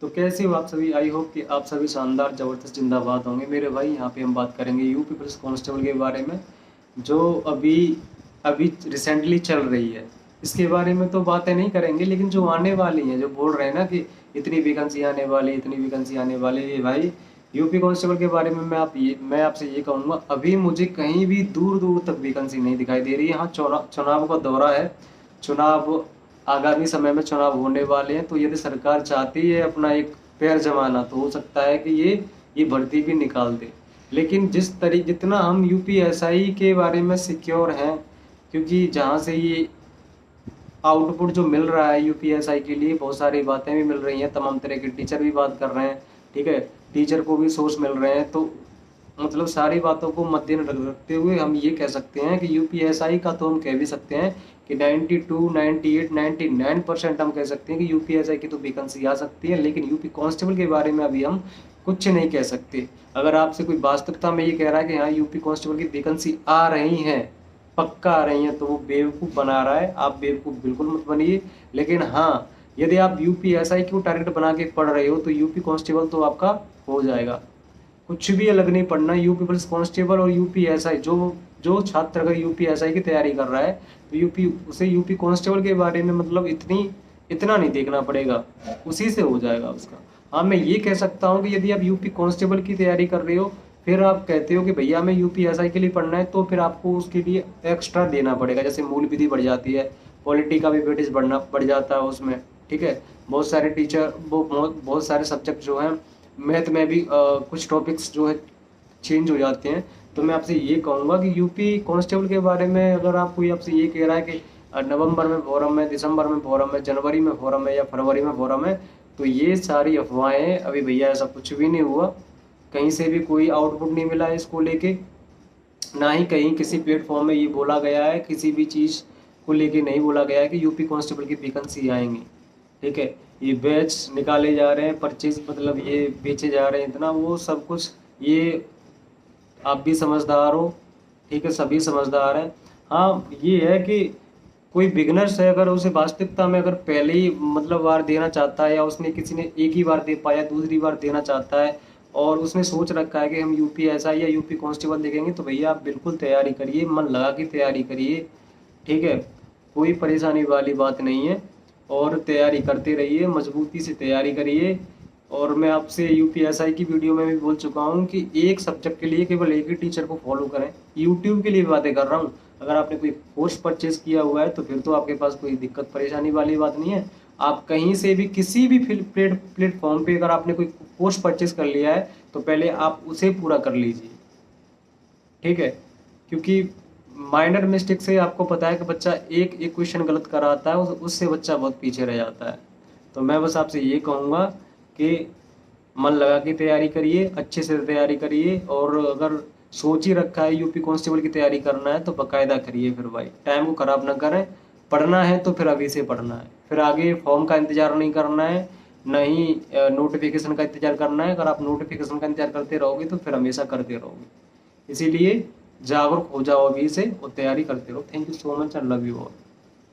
तो कैसे हो आप सभी? आई होप कि आप सभी शानदार ज़बरदस्त जिंदाबाद होंगे मेरे भाई। यहाँ पे हम बात करेंगे यूपी पुलिस कांस्टेबल के बारे में, जो अभी अभी रिसेंटली चल रही है। इसके बारे में तो बातें नहीं करेंगे, लेकिन जो आने वाली हैं, जो बोल रहे हैं ना कि इतनी वैकेंसी आने वाली, इतनी वैकेंसी आने वाली है भाई। यूपी कांस्टेबल के बारे में मैं आपसे ये कहूँगा, अभी मुझे कहीं भी दूर दूर तक वैकेंसी नहीं दिखाई दे रही है। हाँ, चुनाव का दौरा है, चुनाव आगामी समय में चुनाव होने वाले हैं, तो यदि सरकार चाहती है अपना एक पैर जमाना, तो हो सकता है कि ये भर्ती भी निकाल दे। लेकिन जितना हम यूपीएसआई के बारे में सिक्योर हैं, क्योंकि जहाँ से ये आउटपुट जो मिल रहा है यूपीएसआई के लिए, बहुत सारी बातें भी मिल रही हैं, तमाम तरह के टीचर भी बात कर रहे हैं, ठीक है, टीचर को भी सोर्स मिल रहे हैं। तो मतलब सारी बातों को मद्देनजर रखते हुए हम ये कह सकते हैं कि यूपीएसआई का तो हम कह भी सकते हैं कि 92, 98, 99% हम कह सकते हैं कि यूपीएसआई की तो वैकेंसी आ सकती है। लेकिन यूपी कांस्टेबल के बारे में अभी हम कुछ नहीं कह सकते। अगर आपसे कोई वास्तविकता में ये कह रहा है कि हाँ यूपी कांस्टेबल की वैकेंसी आ रही हैं, पक्का आ रही हैं, तो वो बेवकूफ़ बना रहा है। आप बेवकूफ़ बिल्कुल मत बनिए। लेकिन हाँ, यदि आप यूपीएसआई को टारगेट बना के पढ़ रहे हो, तो यूपी कांस्टेबल तो आपका हो जाएगा, कुछ भी अलग नहीं पढ़ना। यूपी पुलिस कांस्टेबल और यूपीएसआई, जो जो छात्र अगर यूपीएसआई की तैयारी कर रहा है, तो उसे यूपी कांस्टेबल के बारे में मतलब इतना नहीं देखना पड़ेगा, उसी से हो जाएगा उसका। हाँ, मैं ये कह सकता हूँ कि यदि आप यूपी कांस्टेबल की तैयारी कर रहे हो, फिर आप कहते हो कि भैया हमें यूपीएसआई के लिए पढ़ना है, तो फिर आपको उसके लिए एक्स्ट्रा देना पड़ेगा। जैसे मूल विधि बढ़ जाती है, पॉलिटी का भी वेटेज बढ़ जाता है उसमें, ठीक है। बहुत सारे टीचर, बहुत सारे सब्जेक्ट जो हैं, मैथ में भी कुछ टॉपिक्स जो है चेंज हो जाते हैं। तो मैं आपसे ये कहूँगा कि यूपी कांस्टेबल के बारे में अगर आप कोई आपसे ये कह रहा है कि नवंबर में फॉरम है, दिसंबर में फॉरम है, जनवरी में फॉरम है या फरवरी में फॉरम है, तो ये सारी अफवाहें। अभी भैया ऐसा कुछ भी नहीं हुआ, कहीं से भी कोई आउटपुट नहीं मिला है इसको लेके, ना ही कहीं किसी प्लेटफॉर्म में ये बोला गया है, किसी भी चीज़ को लेके नहीं बोला गया है कि यूपी कांस्टेबल की वैकेंसी आएंगी, ठीक है। ये बैच निकाले जा रहे हैं, परचेज मतलब ये बेचे जा रहे हैं इतना, वो सब कुछ ये आप भी समझदार हो, ठीक है, सभी समझदार हैं। हाँ, ये है कि कोई बिगनर्स है, अगर उसे वास्तविकता में अगर पहले ही मतलब बार देना चाहता है, या उसने किसी ने एक ही बार दे पाया, दूसरी बार देना चाहता है, और उसने सोच रखा है कि हम यूपीएसआई या यूपी कांस्टेबल देखेंगे, तो भैया आप बिल्कुल तैयारी करिए, मन लगा के तैयारी करिए, ठीक है। कोई परेशानी वाली बात नहीं है, और तैयारी करते रहिए, मजबूती से तैयारी करिए। और मैं आपसे यूपीएसआई की वीडियो में भी बोल चुका हूँ कि एक सब्जेक्ट के लिए केवल एक ही टीचर को फॉलो करें। यूट्यूब के लिए बातें कर रहा हूँ। अगर आपने कोई कोर्स परचेज किया हुआ है, तो फिर तो आपके पास कोई दिक्कत परेशानी वाली बात नहीं है। आप कहीं से भी किसी भी प्लेटफॉर्म पे अगर आपने कोई कोर्स परचेज कर लिया है, तो पहले आप उसे पूरा कर लीजिए, ठीक है। क्योंकि माइनर मिस्टेक से आपको पता है कि बच्चा एक एक क्वेश्चन गलत कराता है, उससे बच्चा बहुत पीछे रह जाता है। तो मैं बस आपसे ये कहूँगा कि मन लगा के तैयारी करिए, अच्छे से तैयारी करिए, और अगर सोच ही रखा है यूपी कांस्टेबल की तैयारी करना है, तो बाकायदा करिए। फिर भाई टाइम को ख़राब ना करें, पढ़ना है तो फिर अभी से पढ़ना है, फिर आगे फॉर्म का इंतज़ार नहीं करना है, नहीं नोटिफिकेशन का इंतज़ार करना है। अगर आप नोटिफिकेशन का इंतज़ार करते रहोगे, तो फिर हमेशा करते रहोगे। इसीलिए जागरूक हो जाओ अभी से, और तैयारी करते रहो। Thank you so much, I love you all.